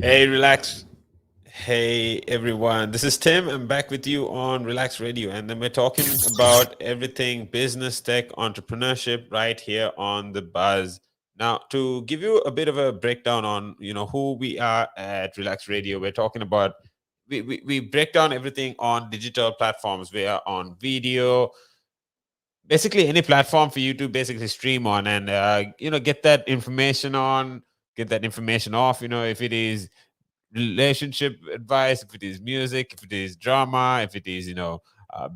Hey, relax. Hey, everyone. This is Tim. I'm back with you on Relax Radio, and then we're talking about everything business, tech, entrepreneurship right here on the Buzz. Now, to give you a bit of a breakdown on who we are at Relax Radio, we're talking about we break down everything on digital platforms. We are on video, basically any platform for you to basically stream on and get that information on, get that information off. If it is relationship advice, if it is music, if it is drama, if it is,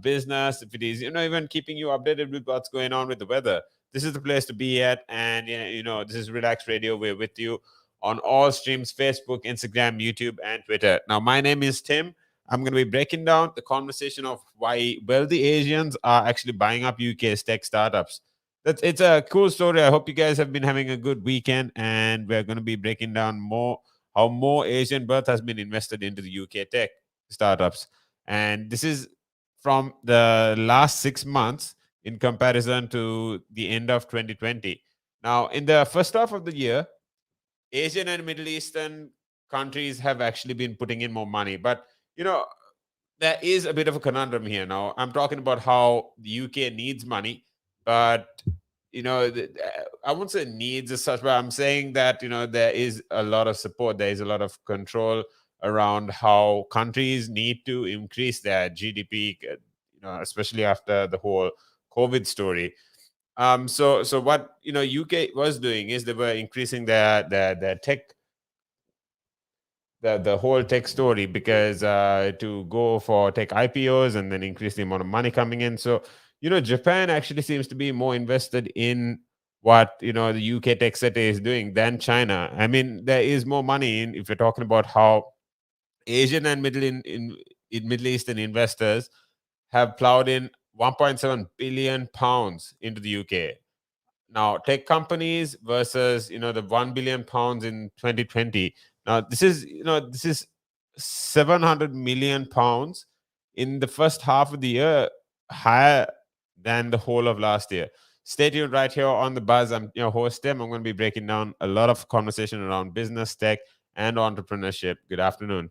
business, if it is, even keeping you updated with what's going on with the weather. This is the place to be at. And, this is Relax Radio. We're with you on all streams: Facebook, Instagram, YouTube, and Twitter. Now, my name is Tim. I'm going to be breaking down the conversation of why wealthy Asians are actually buying up UK's tech startups. It's a cool story. I hope you guys have been having a good weekend, and we're going to be breaking down more how more Asian wealth has been invested into the UK tech startups. And this is from the last 6 months in comparison to the end of 2020. Now, in the first half of the year, Asian and Middle Eastern countries have actually been putting in more money. But, you know, there is a bit of a conundrum here. Now I'm talking about how the UK needs money, but I won't say needs as such, but I'm saying that there is a lot of support, there is a lot of control around how countries need to increase their GDP, especially after the whole COVID story. So what UK was doing is they were increasing their tech, the whole tech story, because to go for tech IPOs and then increase the amount of money coming in. So Japan actually seems to be more invested in what the UK tech sector is doing than China. I mean, there is more money in, if you're talking about how Asian and Middle Eastern investors have plowed in 1.7 billion pounds into the UK. Now, tech companies versus the 1 billion pounds in 2020. Now, this is 700 million pounds in the first half of the year, higher than the whole of last year. Stay tuned right here on the Buzz. I'm your host Tim. I'm going to be breaking down a lot of conversation around business, tech, and entrepreneurship. Good afternoon.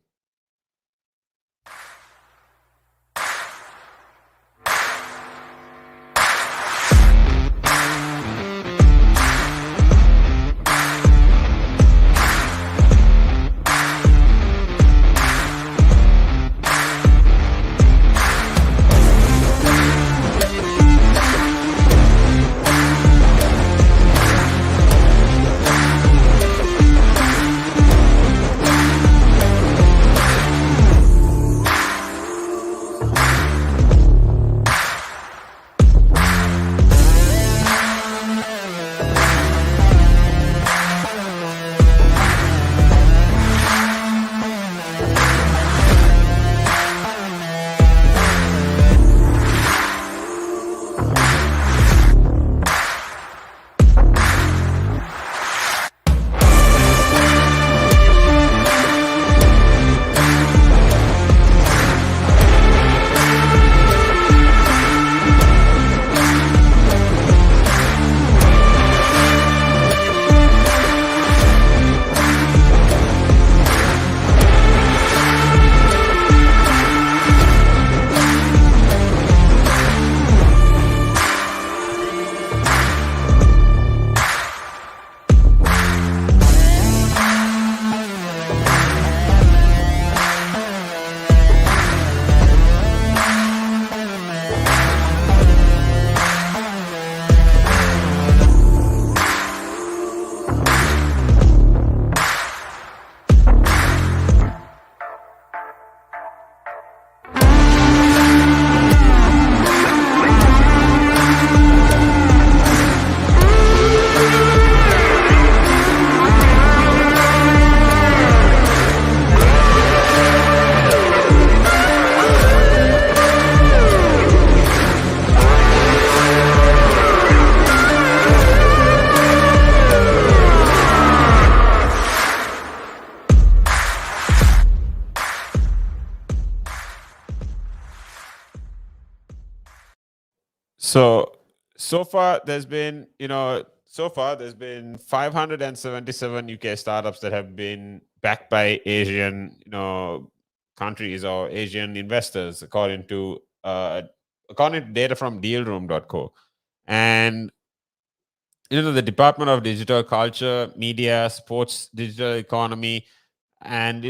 So far, there's been, so far there's been 577 UK startups that have been backed by Asian, countries or Asian investors, according to data from dealroom.co. And the Department of Digital Culture, Media, Sports, Digital Economy, and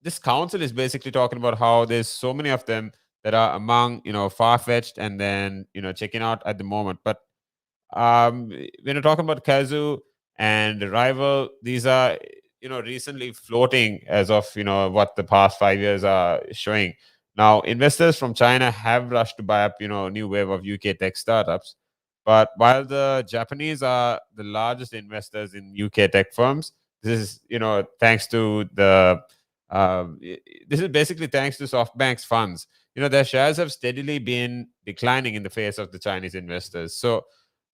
this council is basically talking about how there's so many of them that are among far-fetched and then checking out at the moment. But when you're talking about Kazoo and Rival, these are recently floating as of what the past 5 years are showing. Now, investors from China have rushed to buy up new wave of UK tech startups, but while the Japanese are the largest investors in UK tech firms, this is thanks to the this is basically thanks to SoftBank's funds. Their shares have steadily been declining in the face of the Chinese investors. So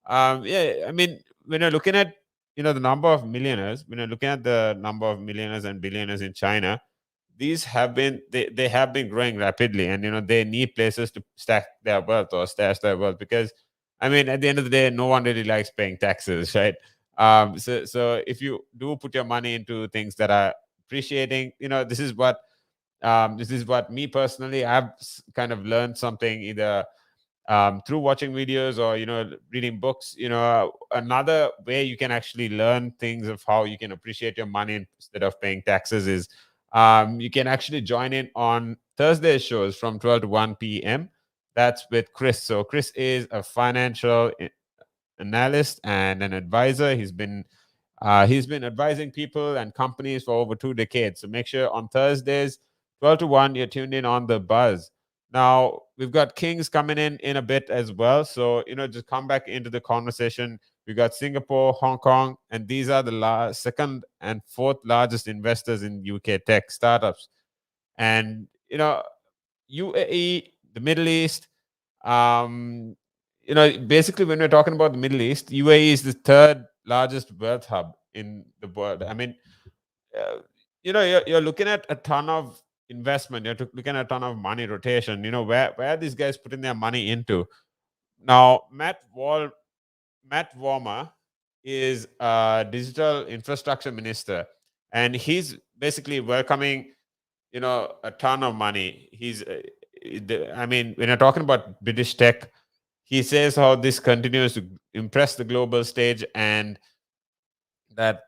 yeah, I mean, when you're looking at the number of millionaires, when you're looking at the number of millionaires and billionaires in China, these have been they have been growing rapidly, and they need places to stack their wealth or stash their wealth because, I mean, at the end of the day, no one really likes paying taxes, right? So if you do put your money into things that are appreciating, this is what me personally I've kind of learned something either through watching videos or reading books. Another way you can actually learn things of how you can appreciate your money instead of paying taxes is you can actually join in on Thursday shows from 12 to 1 p.m. That's with Chris. So Chris is a financial analyst and an advisor. He's been advising people and companies for over 2 decades. So make sure on Thursdays, 12 to 1, you're tuned in on the buzz. Now, we've got Kings coming in a bit as well. So, just come back into the conversation. We've got Singapore, Hong Kong, and these are the second and fourth largest investors in UK tech startups. And, UAE, the Middle East, um, basically, when we're talking about the Middle East, UAE is the third largest wealth hub in the world. I mean, uh, you're looking at a ton of investment. You're looking at a ton of money rotation. Where are these guys putting their money into? Now, Matt Warmer is a digital infrastructure minister, and he's basically welcoming a ton of money. I mean, when you're talking about British tech, he says how this continues to impress the global stage, and that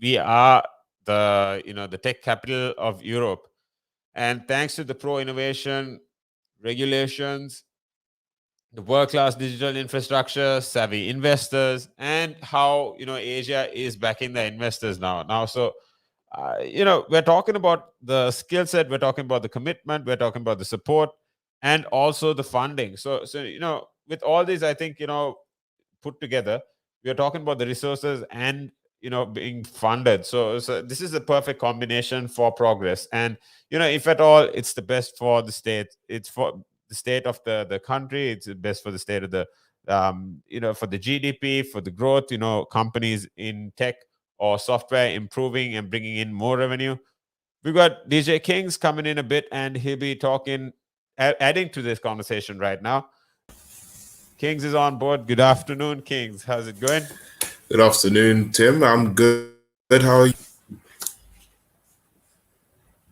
we are the tech capital of Europe. And thanks to the pro innovation regulations, the world class digital infrastructure, savvy investors, and how Asia is backing the investors now. So we're talking about the skill set, we're talking about the commitment, we're talking about the support, and also the funding. So with all these, I think put together, we are talking about the resources and being funded. So this is a perfect combination for progress. And if at all, it's the best for the state. It's for the state of the country. It's the best for the state of the for the GDP, for the growth. Companies in tech or software improving and bringing in more revenue. We've got DJ Kings coming in a bit, and he'll be talking, adding to this conversation right now. Kings is on board. Good afternoon, Kings. How's it going? Good afternoon, Tim. I'm good. How are you?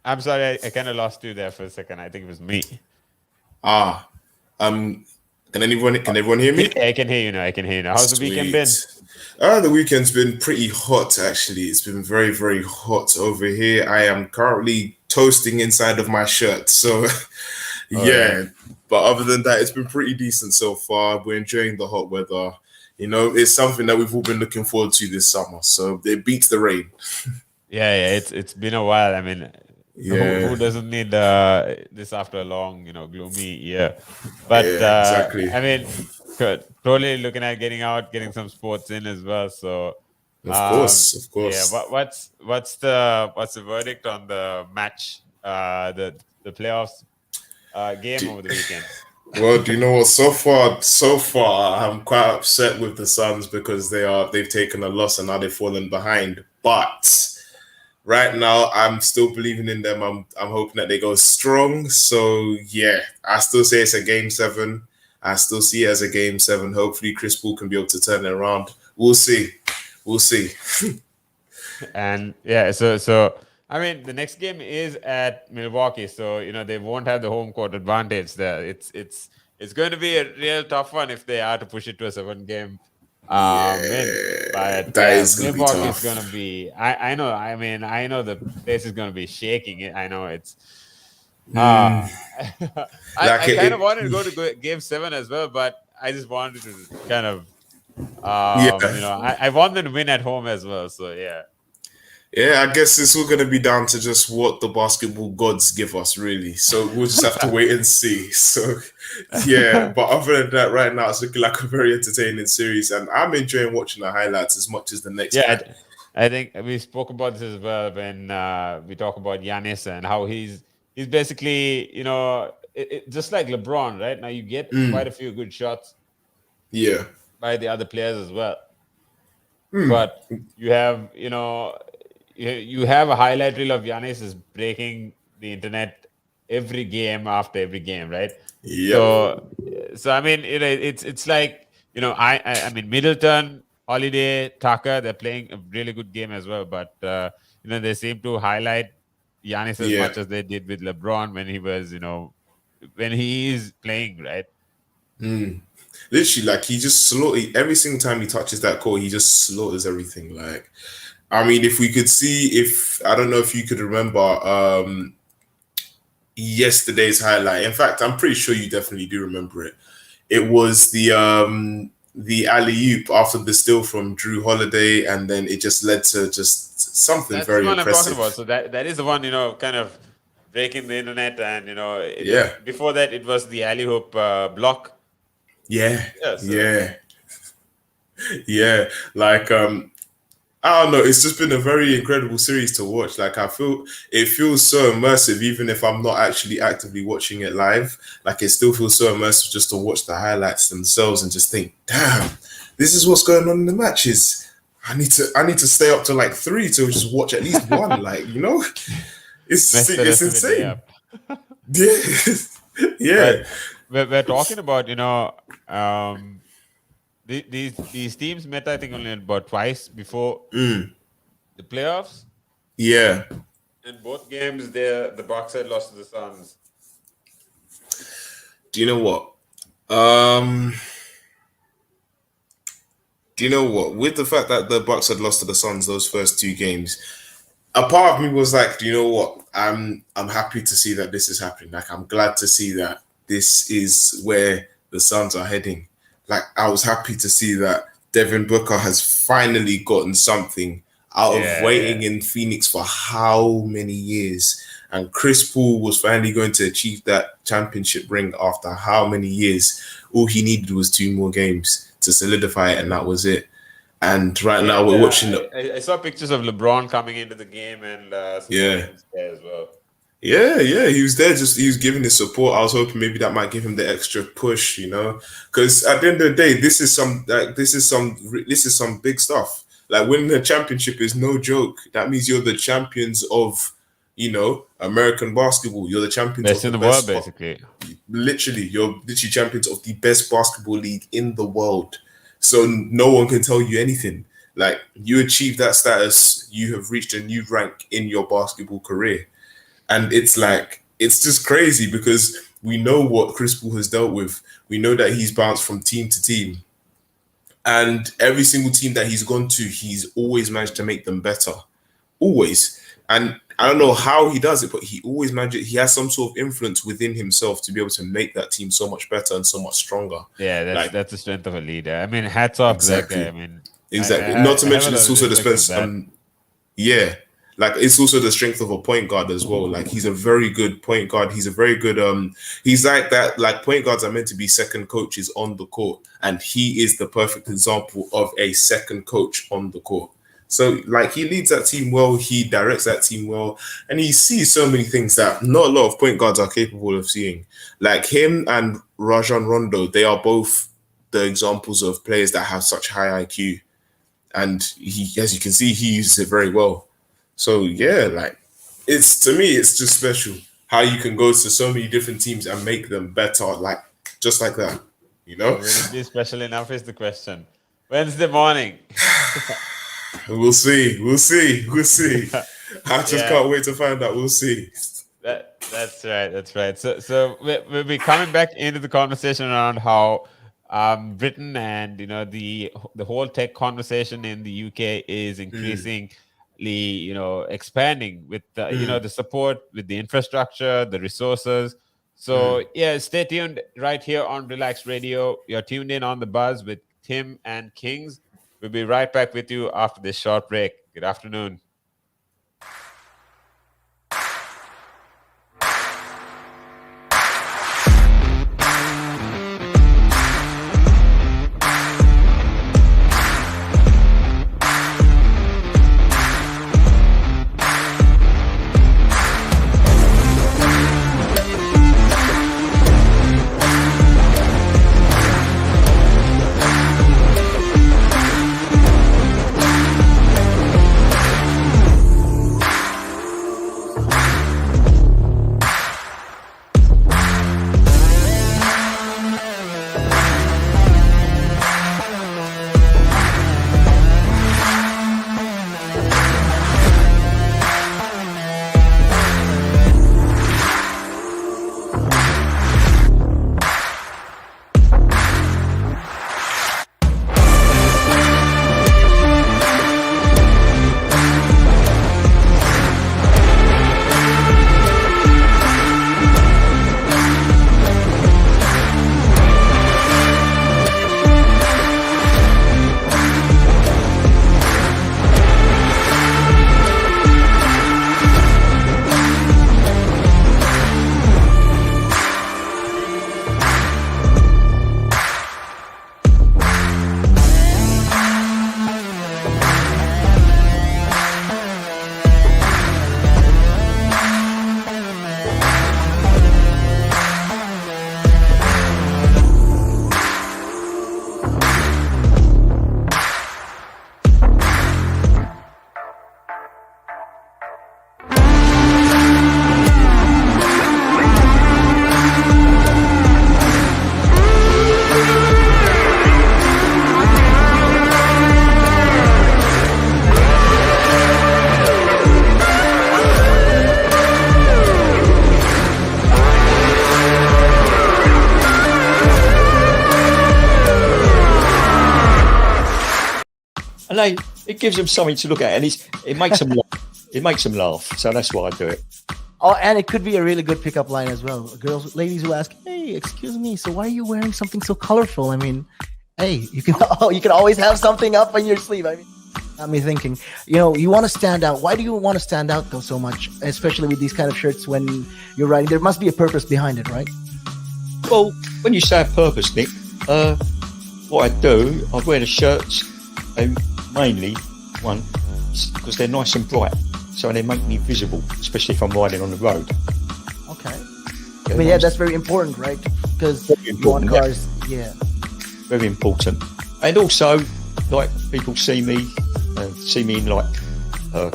I'm sorry, I kind of lost you there for a second. I think it was me. Ah, um, can everyone hear me? Yeah, I can hear you now. I can hear you now. How's the weekend been? Sweet. The weekend's been pretty hot actually. It's been very, very hot over here. I am currently toasting inside of my shirt. So Oh yeah, yeah. But other than that, it's been pretty decent so far. We're enjoying the hot weather. It's something that we've all been looking forward to this summer. So it beats the rain. yeah. It's been a while. I mean, who Yeah. doesn't need this after a long gloomy year? But Yeah, exactly. I mean, good. Totally looking at getting out, getting some sports in as well. So Of course, of yeah, course. what's the verdict on the match? The playoffs game over the weekend. Well, do you know what? So far, I'm quite upset with the Suns because they've taken a loss and now they've fallen behind. But right now, I'm still believing in them. I'm hoping that they go strong. So yeah, I still say it's a game seven. I still see it as a game seven. Hopefully, Chris Paul can be able to turn it around. We'll see. We'll see. And yeah, so I mean, the next game is at Milwaukee, so they won't have the home court advantage there. It's going to be a real tough one if they are to push it to a 7 game win. Yeah, But that yeah, is gonna be Milwaukee is going tough. to be. I know. I mean, I know the place is going to be shaking. I know it's. Uh Mm, I like kind of it, wanted to go to game 7 as well, but I just wanted to kind of yeah. I want them to win at home as well. So yeah. Yeah, I guess it's all going to be down to just what the basketball gods give us, really. So we'll just have to wait and see. So, yeah, but other than that, right now it's looking like a very entertaining series, and I'm enjoying watching the highlights as much as the next Yeah, guy. I think we spoke about this as well when we talk about Giannis and how he's basically just like LeBron, right? Now you get quite Mm, a few good shots yeah. by the other players as well, Mm, but you have you have a highlight reel of Giannis is breaking the internet every game after every game, right? yep. So I mean, it's like I mean Middleton, Holiday, Tucker, they're playing a really good game as well, but they seem to highlight Giannis as Yeah. much as they did with LeBron when he was when he is playing, right? Mm. Literally, like he just every single time he touches that court, he just slaughters everything. Like, I mean, if we could see, if I don't know if you could remember, yesterday's highlight. In fact, I'm pretty sure you definitely do remember it. It was the alley oop after the steal from Drew Holiday, and then it just led to just something That's the very one I'm talking about. impressive. So that is the one kind of breaking the internet, and Yeah, before that it was the alley hoop block. yeah, Yeah, so yeah, yeah. Like I don't know. It's just been a very incredible series to watch. Like I feel it feels so immersive, even if I'm not actually actively watching it live. Like it still feels so immersive just to watch the highlights themselves and just think, damn, this is what's going on in the matches. I need to stay up to like 3 to just watch at least one. Like mess the it's rest of the day insane. up. Yeah, yeah, But we're talking about these teams met, I think, only about twice before mm, the playoffs. yeah. In both games, the Bucks had lost to the Suns. Do you know what? Um, do you know what? With the fact that the Bucks had lost to the Suns those first 2 games, a part of me was like, do you know what? I'm happy to see that this is happening. Like I'm glad to see that this is where the Suns are heading. Like I was happy to see that Devin Booker has finally gotten something out of Yeah, yeah. waiting in Phoenix for how many years. And Chris Paul was finally going to achieve that championship ring after how many years. All he needed was 2 more games to solidify it, and that was it. And right Yeah, now and we're watching the I saw pictures of LeBron coming into the game and some yeah. celebrities there as well. Yeah, yeah, he was there. Just he was giving his support. I was hoping maybe that might give him the extra push, because at the end of the day, this is some big stuff. Like winning a championship is no joke. That means you're the champions of, American basketball. You're the champions Best of in the the world, best. basically. Literally, you're literally champions of the best basketball league in the world. So no one can tell you anything. Like you achieve that status, you have reached a new rank in your basketball career. And it's like, it's just crazy because we know what Chris Paul has dealt with. We know that he's bounced from team to team. And every single team that he's gone to, he's always managed to make them better. Always. And I don't know how he does it, but he always manages, he has some sort of influence within himself to be able to make that team so much better and so much stronger. Yeah, Like, that's the strength of a leader. I mean, hats off to that guy. I exactly. mean, Exactly. Not to I have a mention, lot it's of also the respect for Spence. that. Yeah, like it's also the strength of a point guard as well. Like he's a very good point guard. He's a very good he's like that, like point guards are meant to be second coaches on the court, and he is the perfect example of a second coach on the court. So like he leads that team well, he directs that team well, and he sees so many things that not a lot of point guards are capable of seeing. Like him and Rajon Rondo, they are both the examples of players that have such high IQ, and he, as you can see, he uses it very well. So yeah, like it's to me, it's just special how you can go to so many different teams and make them better, like just like that, you know? Will it be special enough is the question. Wednesday morning. We'll see. We'll see. We'll see. I just Yeah, can't wait to find out. We'll see. that's right. That's right. So we'll be coming back into the conversation around how Britain and the whole tech conversation in the UK is Mm, increasingly expanding with mm, the support with the infrastructure, the resources. So mm. yeah, stay tuned right here on Relax Radio. You're tuned in on the Buzz with Tim and Kings. We'll be right back with you after this short break. Good afternoon. and it gives them something to look at, and it makes them laugh. It makes them laugh. So that's why I do it. Oh, and it could be a really good pickup line as well. Girls, ladies who ask, "Hey, excuse me, so why are you wearing something so colorful?" I mean, hey, you can you can always have something up on your sleeve. I mean, got me thinking. You want to stand out. Why do you want to stand out though so much, especially with these kind of shirts when you're riding? There must be a purpose behind it, right? Well, when you say a purpose, Nick, what I do, I wear the shirts, mainly one because they're nice and bright, so they make me visible, especially if I'm riding on the road. Okay. They're I mean, yeah, nice. that's very important, right? Because Very you want important, cars, yeah. Very important. And also, like people see me in like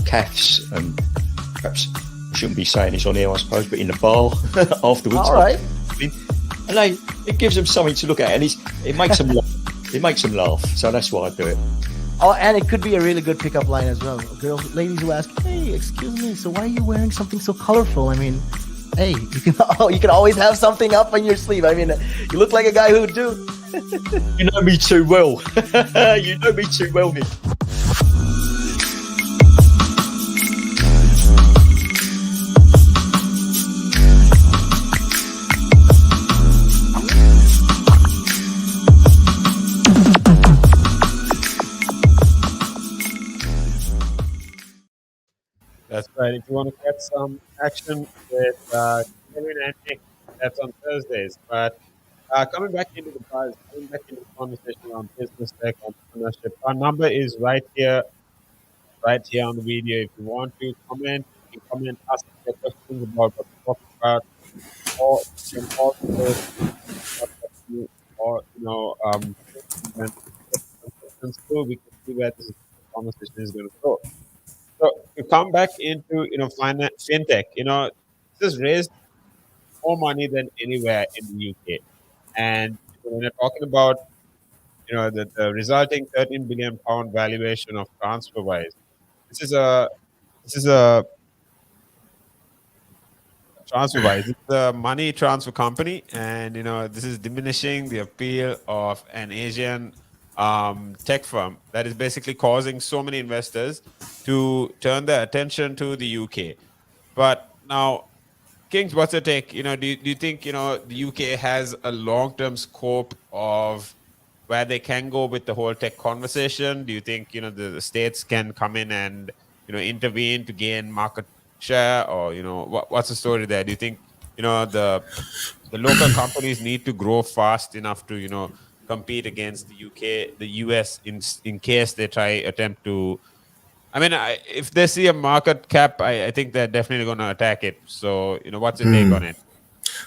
calves, and perhaps I shouldn't be saying this on air, I suppose, but in the bar afterwards. All right. And it gives them something to look at, and it makes them laugh. It makes them laugh. So that's why I do it. Oh, and it could be a really good pickup line as well. Girls, ladies who ask, "Hey, excuse me, so why are you wearing something so colorful?" I mean, hey, you can you can always have something up on your sleeve. I mean, you look like a guy who would do. You know me too well. You know me too well, Nick. That's right. If you want to get some action with Kevin and Nick, that's on Thursdays. But coming back into the buzz, coming back into the conversation on business tech, entrepreneurship, our number is right here on the video. If you want to comment, you can comment, ask your questions about what we're talking about, or you can also or when questions through, we can see where this conversation is going to go. So to come back into finance, fintech, this has raised more money than anywhere in the UK. And when you're talking about the resulting 13 billion pound valuation of TransferWise. This is a this is a TransferWise. It's a money transfer company, and this is diminishing the appeal of an Asian tech firm that is basically causing so many investors to turn their attention to the UK. But now, Kings, what's your take? Do you think the UK has a long-term scope of where they can go with the whole tech conversation? Do you think the states can come in and intervene to gain market share, or what's the story there? Do you think the local companies need to grow fast enough to compete against the UK, the US in case they try attempt to? I mean, if they see a market cap, I think they're definitely going to attack it. So, what's your take on it?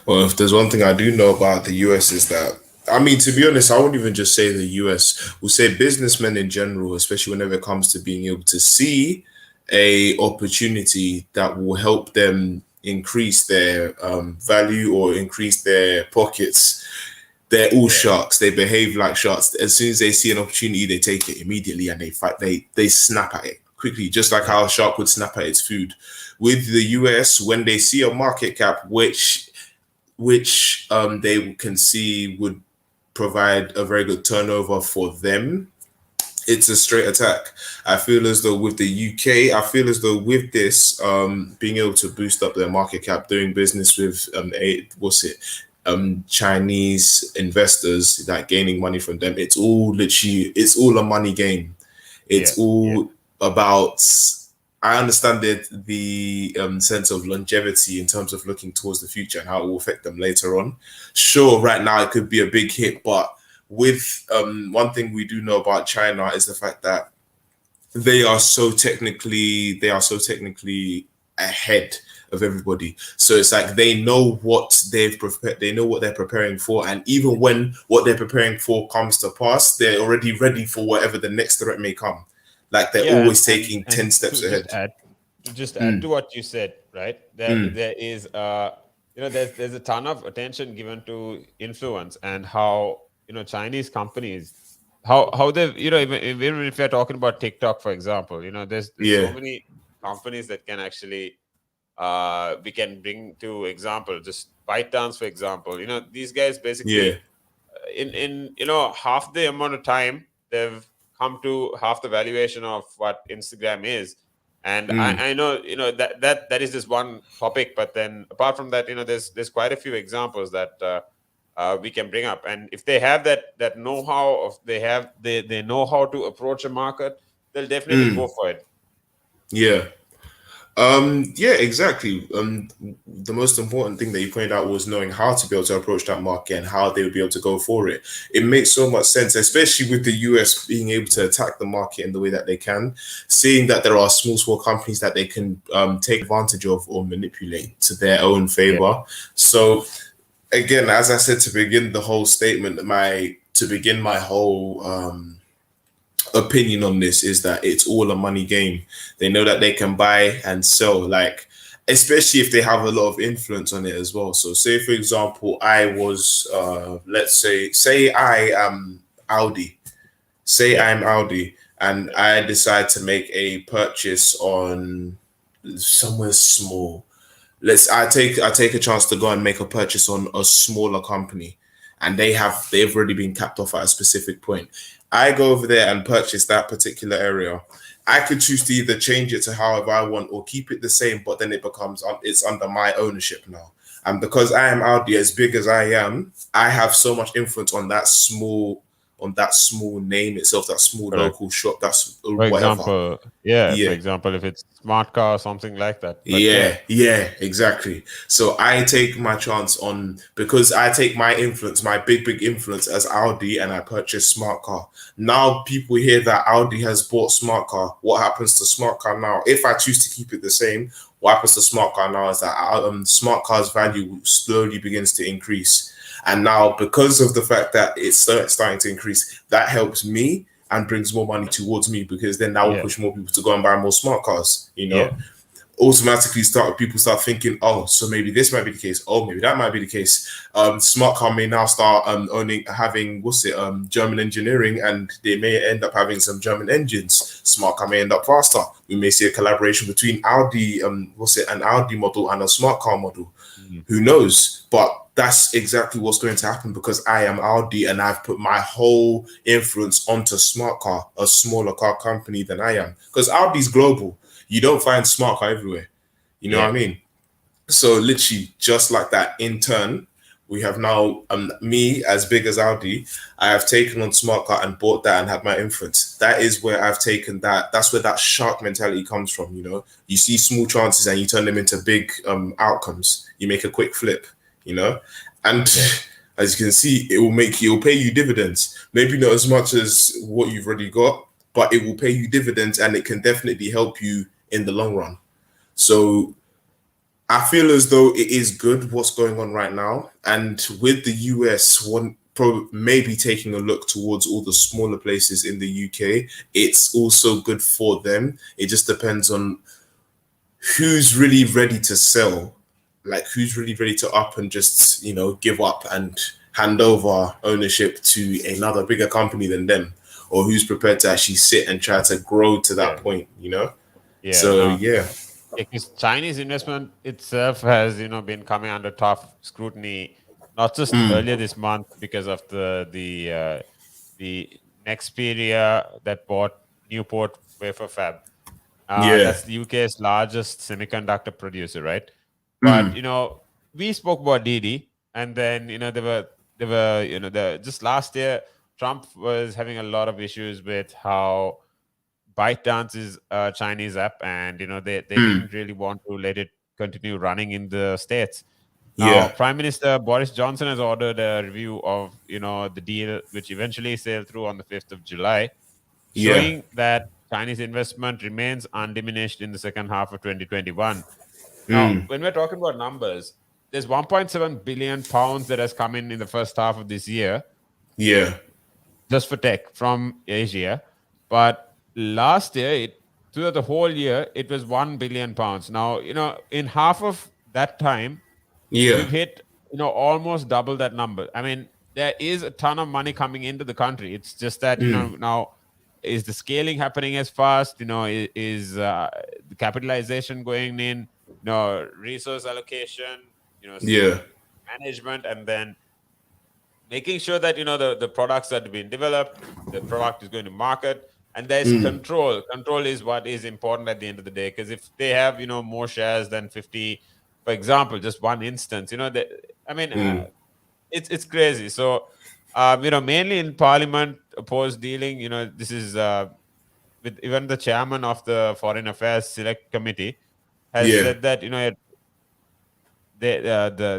Well, if there's one thing I do know about the US is that, I mean, to be honest, I wouldn't even just say the US. We'll say businessmen in general, especially whenever it comes to being able to see a opportunity that will help them increase their value or increase their pockets. They're all sharks. They behave like sharks. As soon as they see an opportunity, they take it immediately and they fight. They snap at it quickly, just like how a shark would snap at its food. With the US, when they see a market cap which they can see would provide a very good turnover for them, it's a straight attack. I feel as though with the UK, I feel as though with this, being able to boost up their market cap, doing business with Chinese investors, that gaining money from them, it's all a money game. It's all about. I understand the sense of longevity in terms of looking towards the future and how it will affect them later on. Sure, right now it could be a big hit, but with one thing we do know about China is the fact that they are so technically ahead of everybody. So it's like they know what they know what they're preparing for, and even when what they're preparing for comes to pass, they're already ready for whatever the next threat may come. Like they're always taking 10 steps ahead. Just add to what you said, right? There is there's a ton of attention given to influence and how Chinese companies, how they've even if we're talking about TikTok, for example, there's so many companies that can actually we can bring to example. Just ByteDance, for example, these guys basically in half the amount of time they've come to half the valuation of what Instagram is. And I know that is just one topic, but then apart from that, there's quite a few examples that we can bring up. And if they have that know-how, of they know how to approach a market, they'll definitely go for it. Exactly. The most important thing that you pointed out was knowing how to be able to approach that market and how they would be able to go for it. It makes so much sense, especially with the US being able to attack the market in the way that they can, seeing that there are small companies that they can take advantage of or manipulate to their own favor. So again, as I said to begin the whole statement, my whole opinion on this is that it's all a money game. They know that they can buy and sell, like, especially if they have a lot of influence on it as well. So say, for example, I was let's say I am Audi, I'm Audi, and I decide to make a purchase on somewhere small. I take a chance to go and make a purchase on a smaller company, and they've already been capped off at a specific point. I go over there and purchase that particular area. I could choose to either change it to however I want or keep it the same, but then it's under my ownership now. And because I am Audi, as big as I am, I have so much influence on that small name itself, that small local shop. That's for example, if it's smart car or something like that. But exactly. So I take my chance because I take my influence, my big influence as Audi, and I purchase smart car. Now people hear that Audi has bought smart car. What happens to smart car now? If I choose to keep it the same, what happens to smart car now is that smart car's value slowly begins to increase. And now, because of the fact that it's starting to increase, that helps me and brings more money towards me, because then that will push more people to go and buy more smart cars, automatically start thinking, oh, so maybe this might be the case. Oh, maybe that might be the case. Smart car may now start having German engineering, and they may end up having some German engines. Smart car may end up faster. We may see a collaboration between Audi, an Audi model and a smart car model. Mhm. Who knows? But that's exactly what's going to happen because I am Audi and I've put my whole influence onto Smart Car, a smaller car company than I am. Because Audi's global. You don't find Smart Car everywhere. You know what I mean? So literally just like that, in turn, we have now me as big as Audi. I have taken on Smart Car and bought that and had my influence. That is where I've taken that. That's where that shark mentality comes from. You know, you see small chances and you turn them into big outcomes. You make a quick flip. You know, and as you can see, it will pay you dividends. Maybe not as much as what you've already got, but it will pay you dividends, and it can definitely help you in the long run. So I feel as though it is good what's going on right now. And with the US, maybe taking a look towards all the smaller places in the UK, it's also good for them. It just depends on who's really ready to sell, like who's really ready to up and just, give up and hand over ownership to another bigger company than them, or who's prepared to actually sit and try to grow to that point, Yeah. So No. yeah. Because Chinese investment itself has, been coming under tough scrutiny, not just earlier this month because of the Nexperia that bought Newport Wafer Fab. That's the UK's largest semiconductor producer, right? But we spoke about Didi, and then just last year Trump was having a lot of issues with how ByteDance is a Chinese app, and they didn't really want to let it continue running in the States. Now, Prime Minister Boris Johnson has ordered a review of the deal, which eventually sailed through on the 5th of July, showing that Chinese investment remains undiminished in the second half of 2021. Now, when we're talking about numbers, there's 1.7 billion pounds that has come in the first half of this year. Just for tech from Asia. But last year, throughout the whole year, it was 1 billion pounds. Now, in half of that time, we've hit, almost double that number. I mean, there is a ton of money coming into the country. It's just that, now is the scaling happening as fast? Is the capitalization going in? Resource allocation, management, and then making sure that the products that have been developed, the product is going to market, and there's control. Control is what is important at the end of the day, because if they have more shares than 50, for example, just one instance, it's crazy. So mainly in Parliament, opposed dealing, this is with even the chairman of the Foreign Affairs Select Committee has said that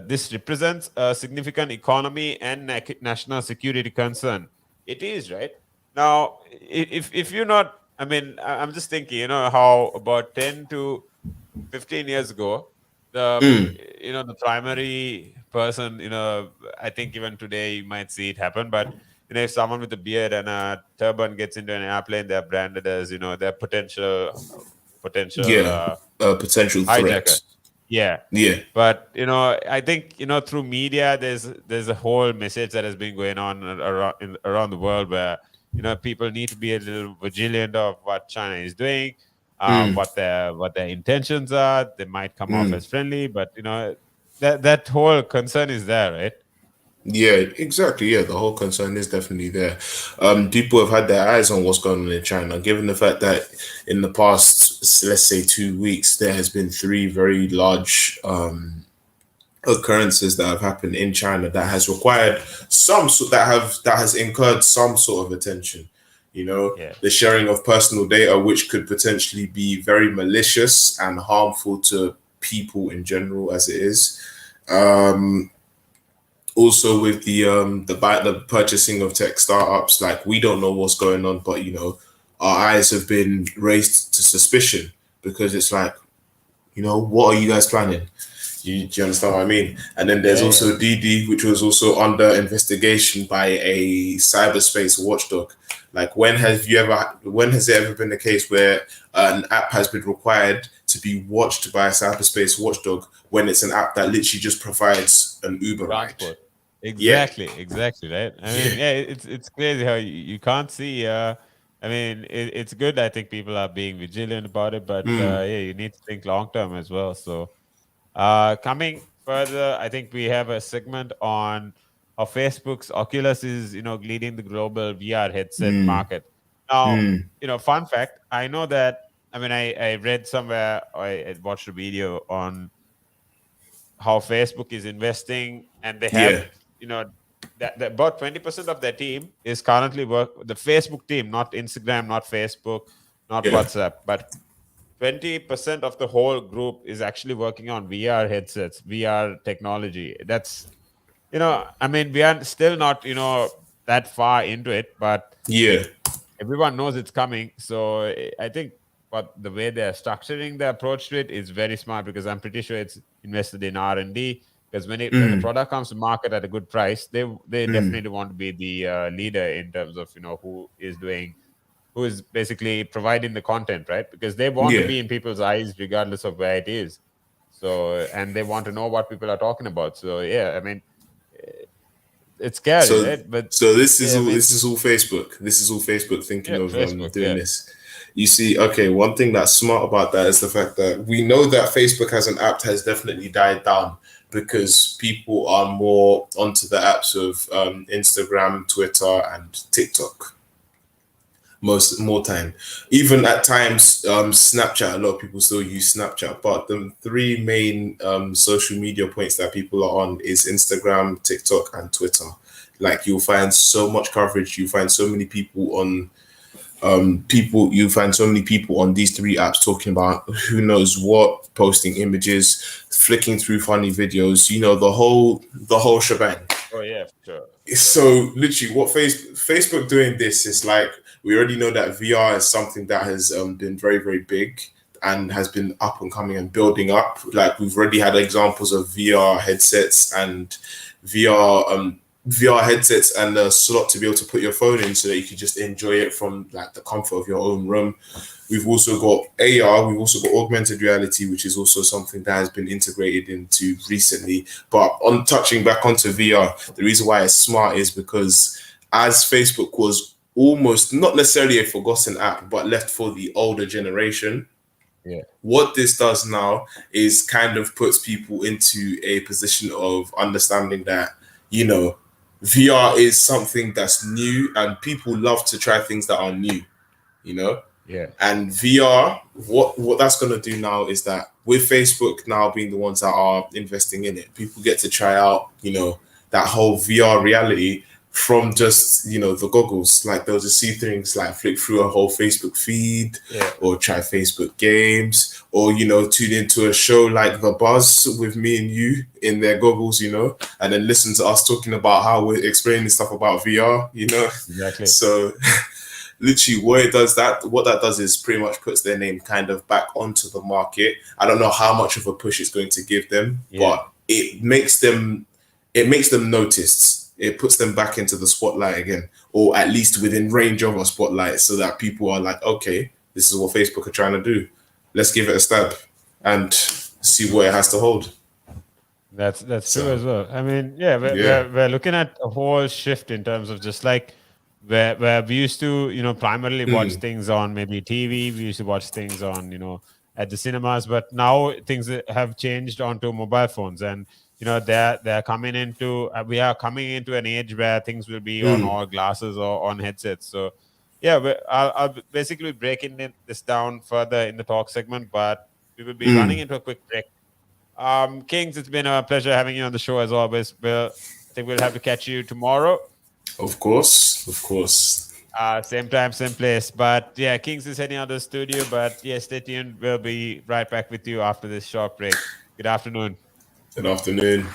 this represents a significant economy and national security concern. It is, right? Now, if you're not, I'm just thinking, how about 10 to 15 years ago, the primary person, I think even today you might see it happen, but if someone with a beard and a turban gets into an airplane, they're branded as, they're potential Potential hijacker. threats. Yeah. But I think through media, there's a whole message that has been going on around the world where people need to be a little vigilant of what China is doing, what their intentions are. They might come off as friendly, but that whole concern is there, right? Yeah, exactly. Yeah, the whole concern is definitely there. People have had their eyes on what's going on in China, given the fact that in the past, let's say 2 weeks, there has been three very large occurrences that have happened in China that has required that has incurred some sort of attention. The sharing of personal data, which could potentially be very malicious and harmful to people in general, as it is. Also with the purchasing of tech startups, like we don't know what's going on, but our eyes have been raised to suspicion because it's like, what are you guys planning? Do you understand what I mean? And then there's Yeah, yeah. also DD, which was also under investigation by a cyberspace watchdog. Like, when has there ever been a case where an app has been required to be watched by a cyberspace watchdog when it's an app that literally just provides an Uber ride? Transport. Yeah. Exactly, right? I mean, Yeah. yeah, it's crazy how you can't see. I mean, it's good. I think people are being vigilant about it, but Mm. yeah, you need to think long term as well. So, coming further, I think we have a segment on how Facebook's Oculus is, leading the global VR headset Mm. market. Now, Mm. fun fact, I know that. I mean, I read somewhere, I watched a video on how Facebook is investing, and they have, Yeah. that about 20% of their team is currently the Facebook team, not Instagram, not Facebook, not Yeah. WhatsApp, but 20% of the whole group is actually working on VR headsets, VR technology. That's, I mean, we are still not, that far into it, but Yeah. everyone knows it's coming. So I think what the way they're structuring the approach to it is very smart, because I'm pretty sure it's invested in R&D, because when the Mm. product comes to market at a good price, they Mm. definitely want to be the leader in terms of who is basically providing the content, right? Because they want to Yeah. be in people's eyes regardless of where it is. So, and they want to know what people are talking about. So yeah, I mean, it's scary, So right? But so this is yeah, I all mean, this is all Facebook. This is all Facebook thinking yeah, of Facebook, doing yeah. this. You see, okay, one thing that's smart about that is the fact that we know that Facebook as an app has definitely died down because people are more onto the apps of Instagram, Twitter, and TikTok more time. Even at times, Snapchat. A lot of people still use Snapchat, but the three main social media points that people are on is Instagram, TikTok, and Twitter. Like, you'll find so much coverage. You find so many people on you find so many people on these three apps talking about who knows what, posting images, flicking through funny videos, the whole shebang. Oh yeah, for sure. So literally, what Facebook doing this is like, we already know that VR is something that has been very, very big and has been up and coming and building up. Like, we've already had examples of VR headsets and VR headsets and a slot to be able to put your phone in so that you can just enjoy it from like the comfort of your own room. We've also got AR, we've also got augmented reality, which is also something that has been integrated into recently. But on touching back onto VR, the reason why it's smart is because as Facebook was almost not necessarily a forgotten app, but left for the older generation, Yeah. what this does now is kind of puts people into a position of understanding that, VR is something that's new and people love to try things that are new, you know? Yeah. And VR, what that's going to do now is that with Facebook now being the ones that are investing in it, people get to try out, that whole VR reality from just, the goggles. Like, they'll just see things like flick through a whole Facebook feed, Yeah. or try Facebook games, or, tune into a show like The Buzz with me and you in their goggles, and then listen to us talking about how we're explaining stuff about VR, Exactly. So literally what that does is pretty much puts their name kind of back onto the market. I don't know how much of a push it's going to give them, but it makes them noticed. It puts them back into the spotlight again, or at least within range of a spotlight, so that people are like, okay, this is what Facebook are trying to do. Let's give it a stab and see what it has to hold. That's So, true as well. I mean, yeah, Yeah. we're looking at a whole shift in terms of just like where we used to, primarily watch things on maybe TV. We used to watch things on, at the cinemas, but now things have changed onto mobile phones, and they're coming into we are coming into an age where things will be on all glasses or on headsets. So yeah, I'll basically breaking this down further in the talk segment, but we will be running into a quick break. Kings, it's been a pleasure having you on the show as always. I think we'll have to catch you tomorrow. Of course. Same time, same place. But yeah, Kings is heading out of the studio. But yeah, stay tuned. We'll be right back with you after this short break. Good afternoon. Good afternoon.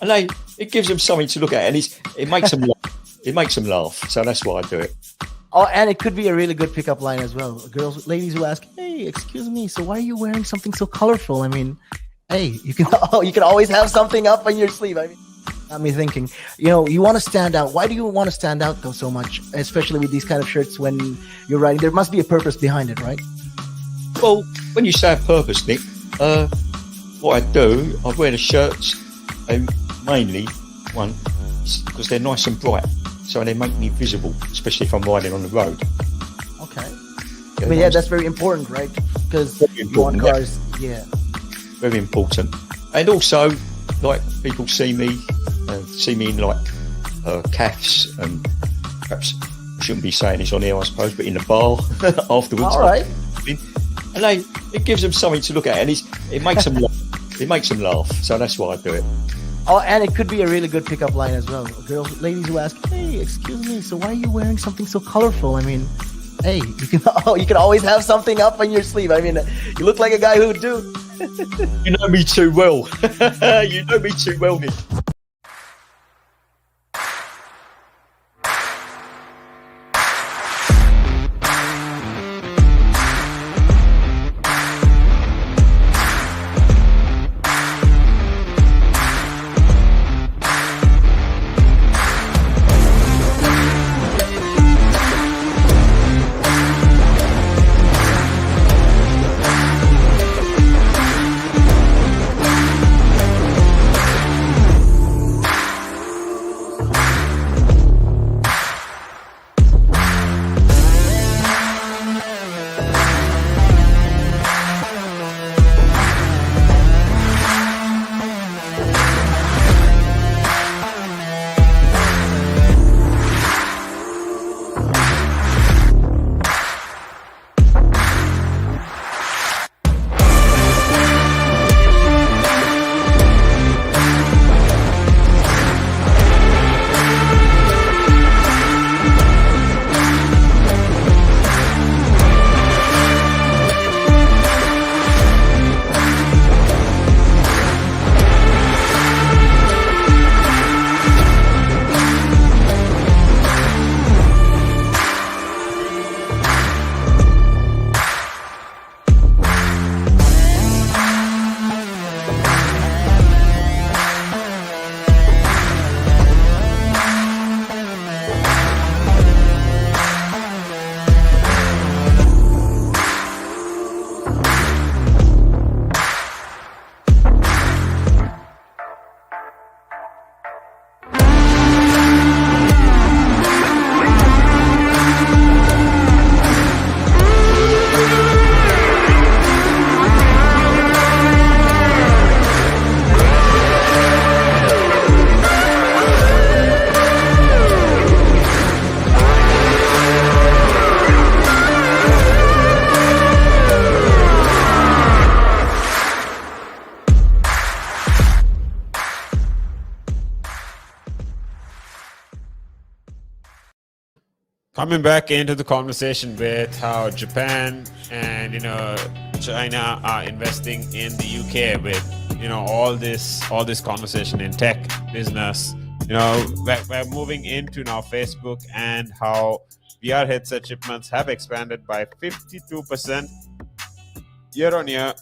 and it gives them something to look at, and it makes them laugh. It makes them laugh, so that's why I do it. Oh, and it could be a really good pickup line as well. Ladies who ask, "Hey, excuse me, so why are you wearing something so colorful?" I mean, hey, you can always have something up on your sleeve. I mean, got me thinking. You want to stand out. Why do you want to stand out though so much, especially with these kind of shirts when you're riding? There must be a purpose behind it, right? Well, when you say a purpose, Nick, what I do, I wear the shirts, mainly one because they're nice and bright, so they make me visible, especially if I'm riding on the road. Okay. Yeah, But yeah, that's very important, right? Because you want important, cars, yeah. Very important. And also, like, people see me in like calves, and perhaps I shouldn't be saying this on here, I suppose, but in the bar afterwards. All right. And it gives them something to look at, and it makes them laugh. It makes them laugh, so that's why I do it. Oh, and it could be a really good pickup line as well. Ladies who ask, "Hey, excuse me, so why are you wearing something so colorful?" I mean, hey, you can always have something up on your sleeve. I mean, you look like a guy who would do. You know me too well. You know me too well, Nick. Coming back into the conversation with how Japan and China are investing in the UK with all this conversation in tech business. We're moving into now Facebook and how VR headset shipments have expanded by 52% year on year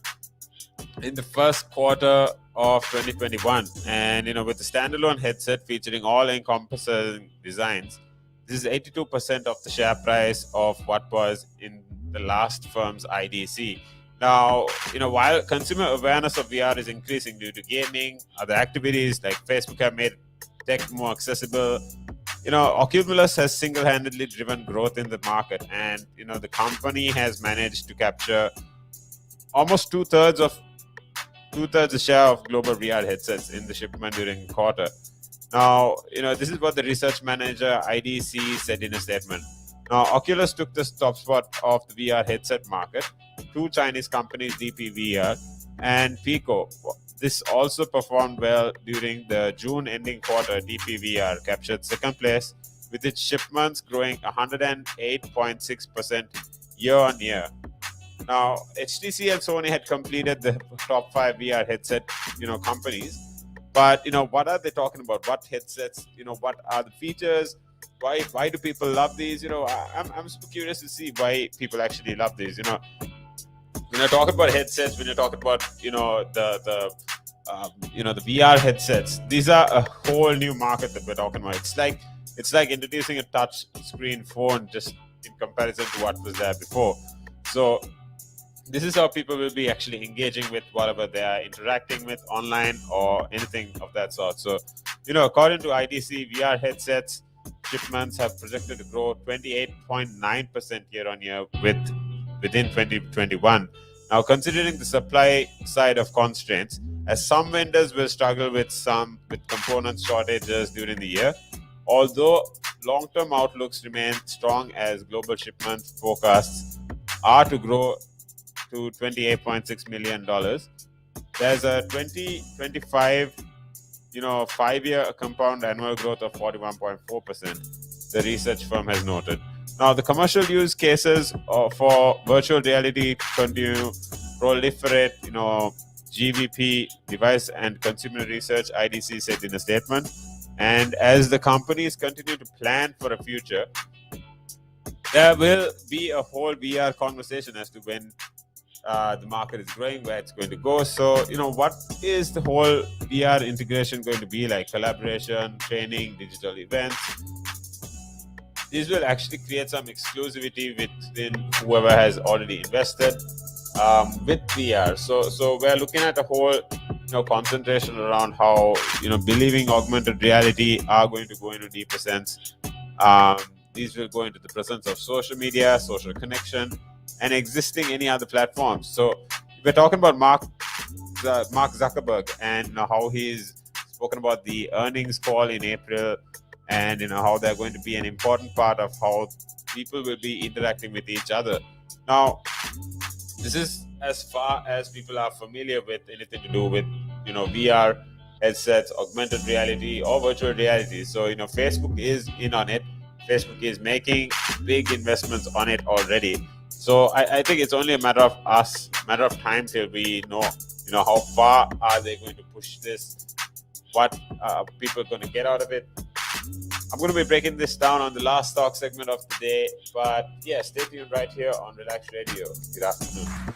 in the first quarter of 2021. And with the standalone headset featuring all encompassing designs, this is 82% of the share price of what was in the last firm's IDC. Now, while consumer awareness of VR is increasing due to gaming, other activities like Facebook have made tech more accessible, Oculus has single-handedly driven growth in the market, and the company has managed to capture almost two-thirds the share of global VR headsets in the shipment during the quarter. Now, this is what the research manager IDC said in a statement. Now, Oculus took the top spot of the VR headset market. Two Chinese companies, DPVR and Pico. This also performed well during the June ending quarter. DPVR captured second place with its shipments growing 108.6% year on year. Now, HTC and Sony had completed the top 5 VR headset companies, But what are they talking about? What headsets? What are the features? Why do people love these? I'm super curious to see why people actually love these. When you're talking about headsets, when you're talking about the VR headsets, these are a whole new market that we're talking about. It's like introducing a touch screen phone just in comparison to what was there before. So this is how people will be actually engaging with whatever they are interacting with online or anything of that sort. So according to IDC, VR headsets shipments have projected to grow 28.9% year on year within 2021. Now, considering the supply side of constraints, as some vendors will struggle with component shortages during the year, although long-term outlooks remain strong as global shipment forecasts are to grow to $28.6 million. There's a 2025 5-year compound annual growth of 41.4%, the research firm has noted. Now, the commercial use cases for virtual reality continue to proliferate, GVP device and consumer research, IDC said in a statement. And as the companies continue to plan for a future, there will be a whole VR conversation as to when the market is growing, where it's going to go. So, what is the whole VR integration going to be like? Collaboration, training, digital events. These will actually create some exclusivity within whoever has already invested with VR. So we're looking at a whole concentration around how believing augmented reality are going to go into deeper sense. These will go into the presence of social media, social connection, and existing any other platforms. So we're talking about Mark Zuckerberg and how he's spoken about the earnings call in April, and how they're going to be an important part of how people will be interacting with each other. Now, this is as far as people are familiar with anything to do with VR headsets, augmented reality, or virtual reality. So Facebook is in on it. Facebook is making big investments on it already. So I think it's only a matter of time till we know how far are they going to push this, what people are going to get out of it. I'm going to be breaking this down on the last talk segment of the day, but yeah, stay tuned right here on Relaks Radio. Good afternoon.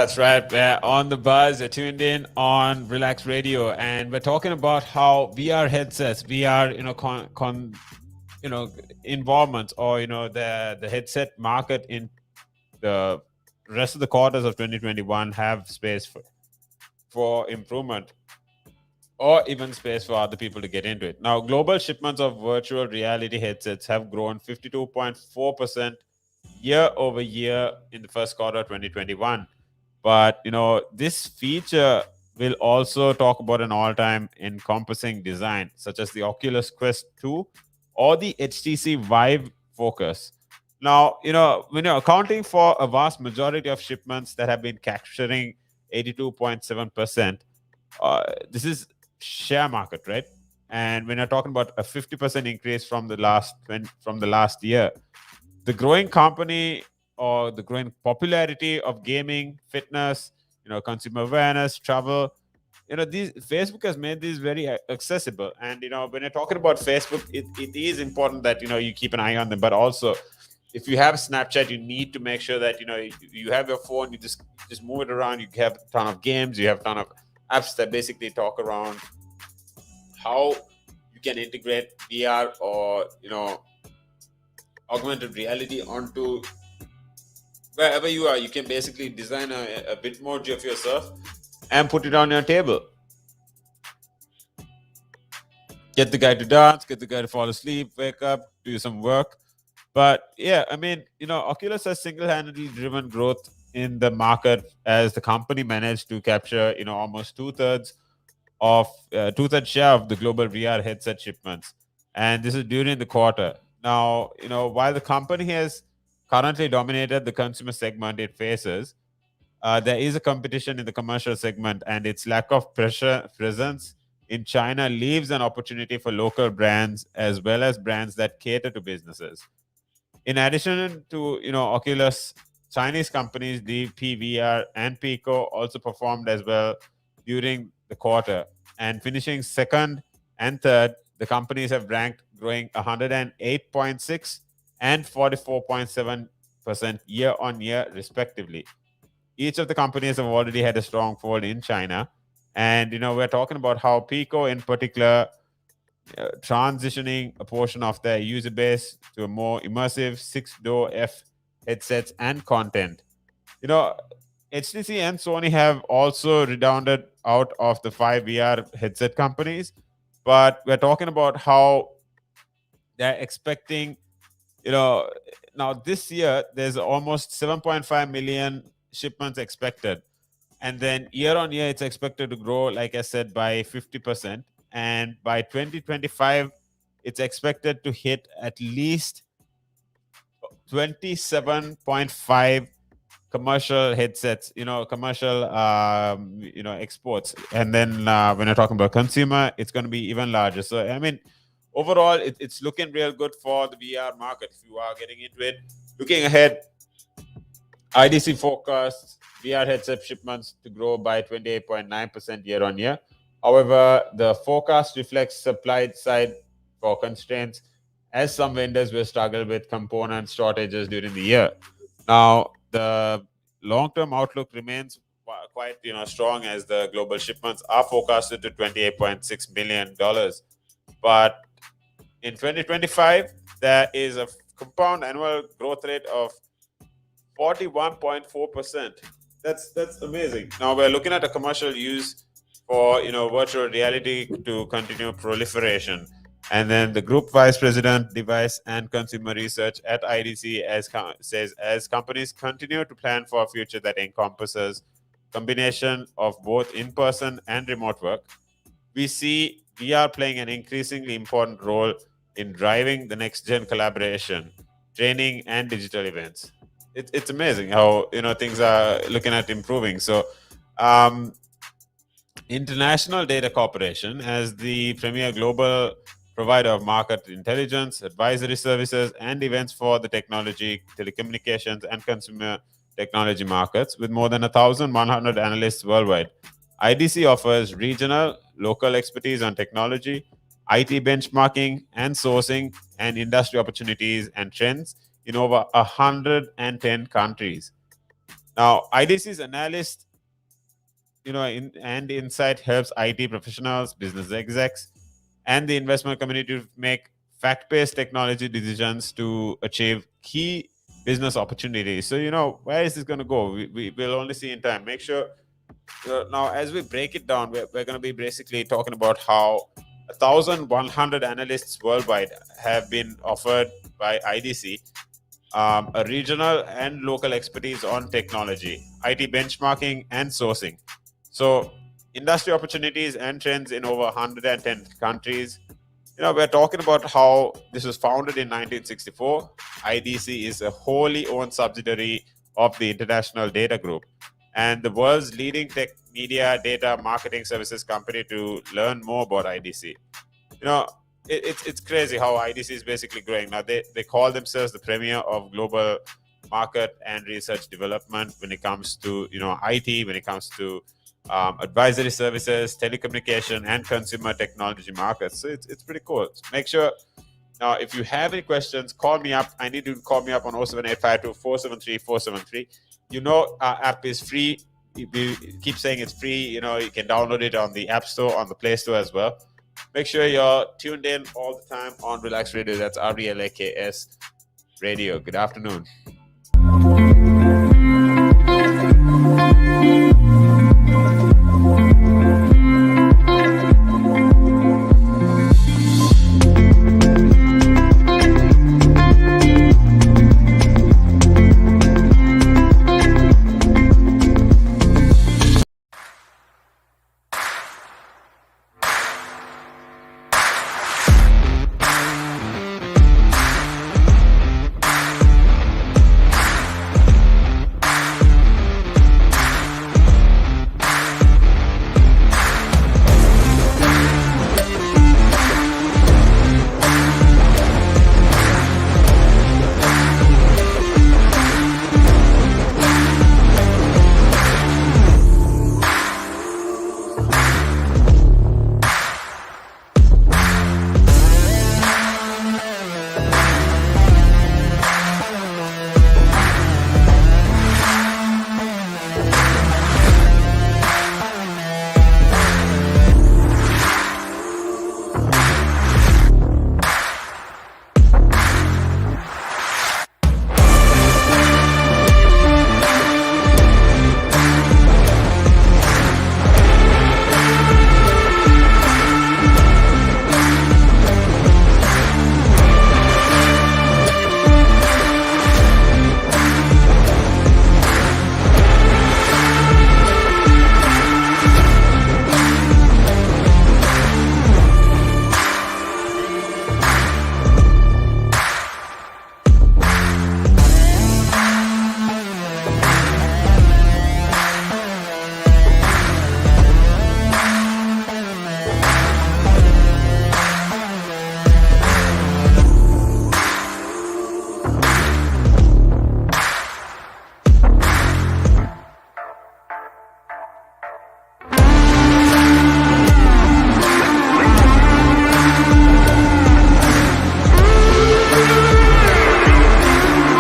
That's right. We're on the buzz. You're tuned in on Relax Radio, and we're talking about how VR headsets, VR, you know, involvement, or the headset market in the rest of the quarters of 2021 have space for improvement, or even space for other people to get into it. Now, global shipments of virtual reality headsets have grown 52.4% year over year in the first quarter of 2021. But this feature will also talk about an all-time encompassing design, such as the Oculus Quest 2 or the HTC Vive Focus. Now, when you're accounting for a vast majority of shipments that have been capturing 82.7%, this is share market, right? And when you're talking about a 50% increase from the last year, the growing company or the growing popularity of gaming, fitness, consumer awareness, travel, these Facebook has made these very accessible. And when you're talking about Facebook, it is important that you keep an eye on them. But also, if you have Snapchat, you need to make sure that you have your phone, you just move it around. You have a ton of games, you have a ton of apps that basically talk around how you can integrate VR or augmented reality onto wherever you are. You can basically design a Bitmoji of yourself and put it on your table. Get the guy to dance, get the guy to fall asleep, wake up, do some work. But yeah, I mean, Oculus has single-handedly driven growth in the market as the company managed to capture, almost two-thirds share of the global VR headset shipments. And this is during the quarter. Now, while the company has currently dominated the consumer segment it faces, there is a competition in the commercial segment, and its lack of presence in China leaves an opportunity for local brands as well as brands that cater to businesses. In addition to Oculus, Chinese companies DPVR and Pico also performed as well during the quarter, and finishing second and third, the companies have ranked, growing 108.6 and 44.7% year on year, respectively. Each of the companies have already had a strong fold in China, and we're talking about how Pico, in particular, transitioning a portion of their user base to a more immersive six-door F headsets and content. HTC and Sony have also redounded out of the five VR headset companies, but we're talking about how they're expecting, now this year there's almost 7.5 million shipments expected. And then year on year, it's expected to grow, like I said, by 50%. And by 2025, it's expected to hit at least 27.5 commercial headsets, commercial, exports. And then when you're talking about consumer, it's going to be even larger. So, I mean, overall, it's looking real good for the VR market if you are getting into it. Looking ahead, IDC forecasts VR headset shipments to grow by 28.9% year on year. However, the forecast reflects supply side for constraints, as some vendors will struggle with component shortages during the year. Now, the long-term outlook remains quite strong, as the global shipments are forecasted to $28.6 billion. But in 2025, there is a compound annual growth rate of 41.4%. That's amazing. Now we're looking at a commercial use for virtual reality to continue proliferation. And then the group vice president, device and consumer research at IDC says, as companies continue to plan for a future that encompasses combination of both in-person and remote work, we see VR playing an increasingly important role in driving the next gen collaboration, training, and digital events. It's amazing how things are looking at improving. So International Data Corporation, as the premier global provider of market intelligence, advisory services, and events for the technology, telecommunications, and consumer technology markets, with more than 1,100 analysts worldwide, IDC offers regional, local expertise on technology, IT benchmarking and sourcing, and industry opportunities and trends in over 110 countries. Now, IDC's analyst, and insight helps IT professionals, business execs, and the investment community to make fact-based technology decisions to achieve key business opportunities. So, where is this going to go? We will only see in time. Make sure now, as we break it down, we're going to be basically talking about how 1,100 analysts worldwide have been offered by IDC a regional and local expertise on technology, IT benchmarking, and sourcing. So, industry opportunities and trends in over 110 countries. We're talking about how this was founded in 1964. IDC is a wholly owned subsidiary of the International Data Group and the world's leading tech media data marketing services company. To learn more about IDC, you know it's crazy how IDC is basically growing now. They call themselves the premier of global market and research development when it comes to IT, when it comes to advisory services, telecommunication, and consumer technology markets. So it's pretty cool. So make sure now, if you have any questions, call me up. I need you to call me up on 07852 473 473. Our app is free. We keep saying it's free. You can download it on the App Store, on the Play Store as well. Make sure you're tuned in all the time on Relax Radio. That's RELAKS Radio. Good afternoon.